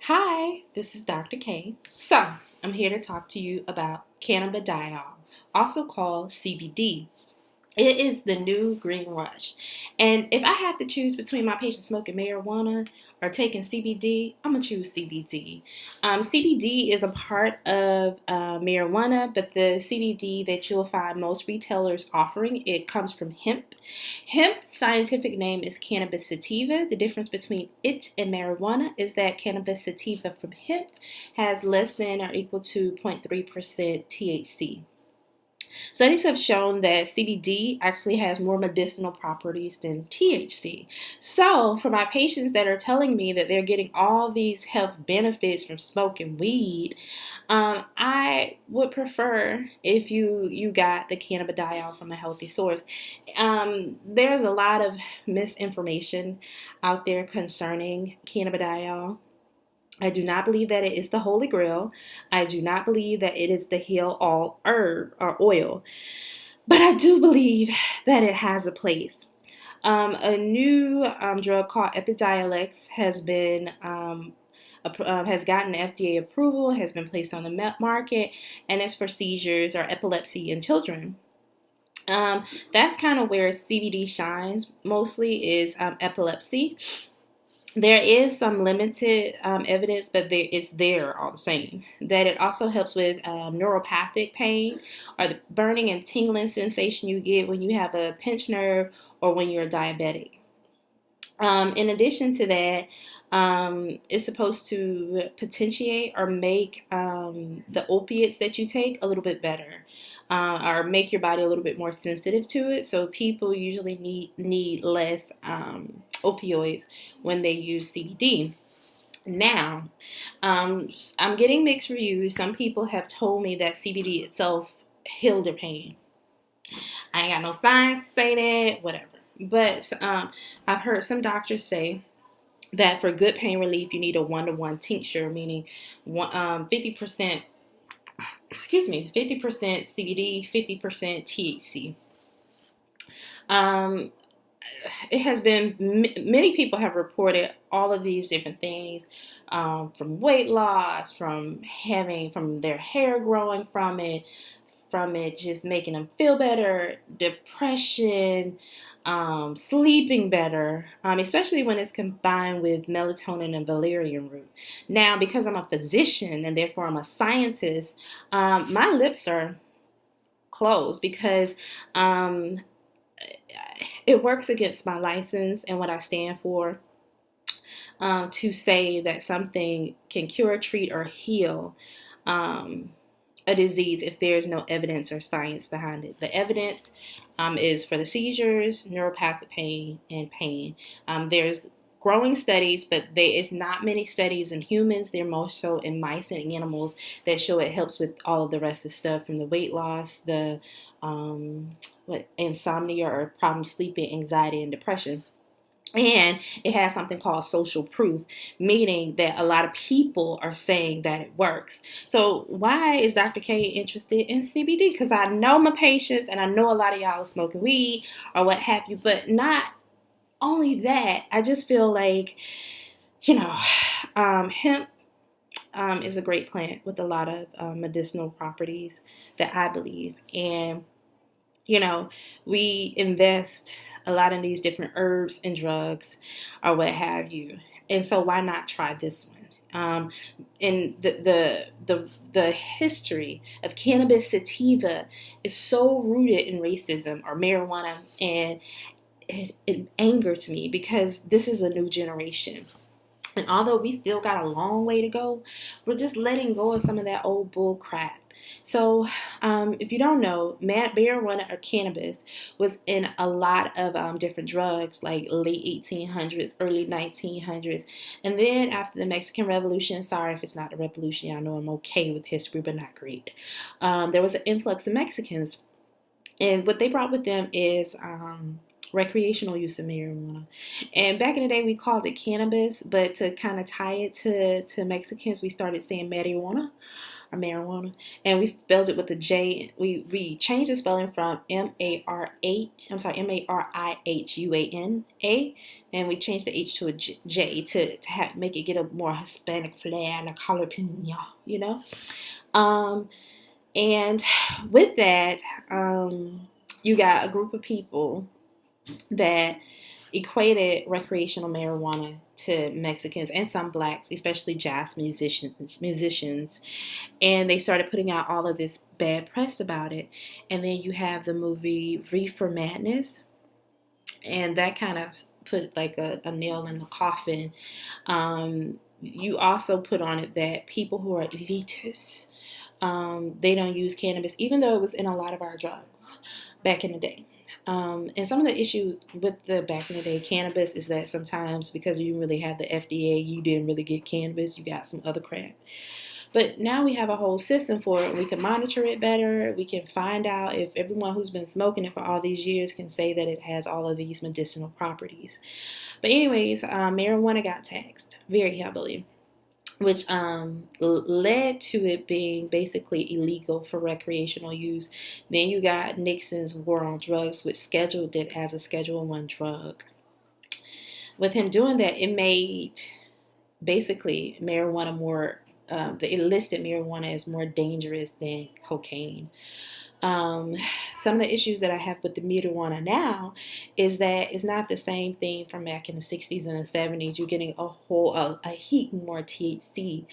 Hi, this is Dr. K. So, I'm here to talk to you about cannabidiol, also called CBD. It is the new green rush. And if I have to choose between my patient smoking marijuana or taking CBD, I'm going to choose CBD. CBD is a part of marijuana, but the CBD that you'll find most retailers offering, it comes from hemp. Hemp's scientific name is Cannabis Setiva. The difference between it and marijuana is that Cannabis Setiva from hemp has less than or equal to 0.3% THC. Studies have shown that CBD actually has more medicinal properties than THC. So, for my patients that are telling me that they're getting all these health benefits from smoking weed, I would prefer if you got the cannabidiol from a healthy source. There's a lot of misinformation out there concerning cannabidiol. I do not believe that it is the holy grail. I do not believe that it is the heal all herb or oil. But I do believe that it has a place. A new drug called Epidiolex has gotten FDA approval, has been placed on the market, and it's for seizures or epilepsy in children. That's kind of where CBD shines mostly is epilepsy. There is some limited evidence, but it's there all the same, that it also helps with neuropathic pain or the burning and tingling sensation you get when you have a pinched nerve or when you're diabetic. In addition to that, it's supposed to potentiate or make the opiates that you take a little bit better, or make your body a little bit more sensitive to it. So people usually need less opioids when they use CBD. Now, I'm getting mixed reviews. Some people have told me that CBD itself healed their pain. I ain't got no science to say that, whatever. But I've heard some doctors say that for good pain relief, you need a 1-to-1 tincture, meaning 50%, 50% CBD, 50% THC. It has been, many people have reported all of these different things, from weight loss, from their hair growing from it just making them feel better, depression, sleeping better, especially when it's combined with melatonin and valerian root. Now, because I'm a physician and therefore I'm a scientist, my lips are closed because it works against my license and what I stand for, to say that something can cure, treat, or heal a disease if there's no evidence or science behind it. The evidence is for the seizures, neuropathic pain, and pain. There's growing studies, but it's not many studies in humans. They're more so in mice and animals that show it helps with all of the rest of the stuff, from the weight loss, the insomnia or problem sleeping, anxiety, and depression. And it has something called social proof, meaning that a lot of people are saying that it works. So why is Dr. K interested in CBD? Because I know my patients and I know a lot of y'all are smoking weed or what have you, but not only that, I just feel like, hemp is a great plant with a lot of medicinal properties that I believe. And we invest a lot in these different herbs and drugs or what have you. And so why not try this one? And the history of Cannabis Setiva is so rooted in racism or marijuana, and it angers me because this is a new generation. And although we still got a long way to go, we're just letting go of some of that old bull crap. So, if you don't know, marijuana or cannabis was in a lot of different drugs, like late 1800s, early 1900s. And then after the Mexican Revolution, sorry if it's not a revolution, I know I'm okay with history, but not great. There was an influx of Mexicans. And what they brought with them is recreational use of marijuana. And back in the day, we called it cannabis, but to kind of tie it to Mexicans, we started saying marijuana. or marijuana, and we spelled it with a J. We changed the spelling from Marihuana, and we changed the H to a J to make it get a more Hispanic flair, like jalapeno, you know. And with that, you got a group of people that equated recreational marijuana to Mexicans and some blacks, especially jazz musicians, and they started putting out all of this bad press about it. And then you have the movie Reefer Madness, and that kind of put like a nail in the coffin. You also put on it that people who are elitists, they don't use cannabis, even though it was in a lot of our drugs back in the day. And some of the issues with the back in the day cannabis is that sometimes because you didn't really have the FDA, you didn't really get cannabis, you got some other crap. But now we have a whole system for it. We can monitor it better. We can find out if everyone who's been smoking it for all these years can say that it has all of these medicinal properties. But anyways, marijuana got taxed very heavily, which led to it being basically illegal for recreational use. Then you got Nixon's war on drugs, which scheduled it as a Schedule I drug. With him doing that, it made basically marijuana more, the illicit marijuana is more dangerous than cocaine. Some of the issues that I have with the marijuana now is that it's not the same thing from back in the 60s and the 70s. You're getting a heap more THC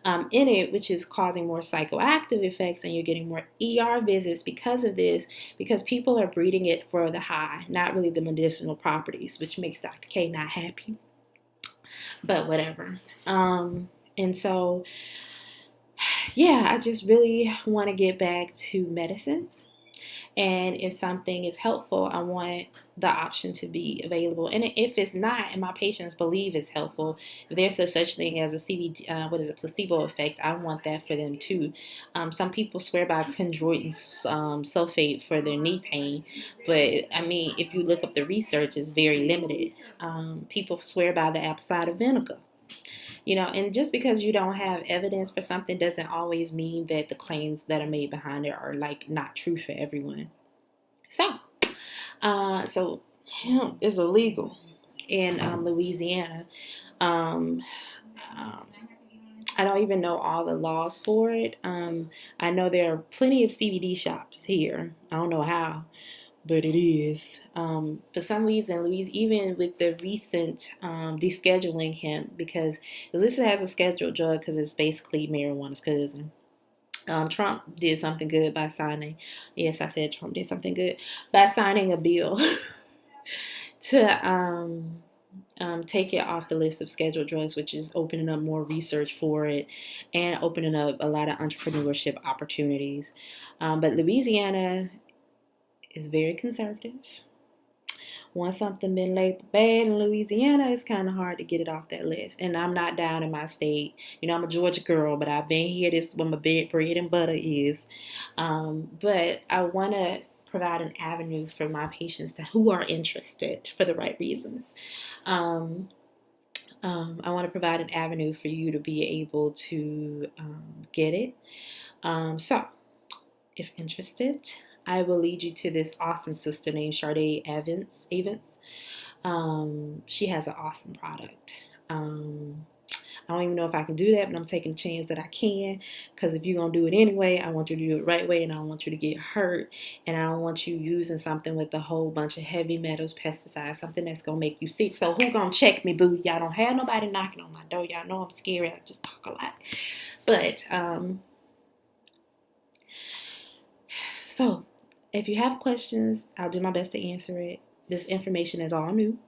in it, which is causing more psychoactive effects, and you're getting more ER visits because of this, because people are breeding it for the high, not really the medicinal properties, which makes Dr. K not happy. But whatever. And so yeah, I just really want to get back to medicine. And if something is helpful, I want the option to be available. And if it's not, and my patients believe it's helpful, if there's a such thing as a placebo effect, I want that for them too. Some people swear by chondroitin sulfate for their knee pain, but I mean, if you look up the research, it's very limited. People swear by the apple cider vinegar. And just because you don't have evidence for something doesn't always mean that the claims that are made behind it are like not true for everyone. So hemp is illegal in Louisiana. I don't even know all the laws for it. I know there are plenty of CBD shops here. I don't know how, but it is. For some reason, even with the recent descheduling hemp, because this has a scheduled drug because it's basically marijuana's cousin. Trump did something good by signing. Yes, I said Trump did something good by signing a bill to take it off the list of scheduled drugs, which is opening up more research for it and opening up a lot of entrepreneurship opportunities. But Louisiana is very conservative. Once something been labeled bad in Louisiana, it's kind of hard to get it off that list. And I'm not down in my state. I'm a Georgia girl, but I've been here. This is where my bread and butter is. But I want to provide an avenue for my patients who are interested for the right reasons. I want to provide an avenue for you to be able to get it. So, if interested, I will lead you to this awesome sister named Sade Evans. She has an awesome product. I don't even know if I can do that, but I'm taking a chance that I can, because if you're going to do it anyway, I want you to do it right way, and I don't want you to get hurt, and I don't want you using something with a whole bunch of heavy metals, pesticides, something that's going to make you sick. So who going to check me, boo? Y'all don't have nobody knocking on my door. Y'all know I'm scary. I just talk a lot. But, so if you have questions, I'll do my best to answer it. This information is all new.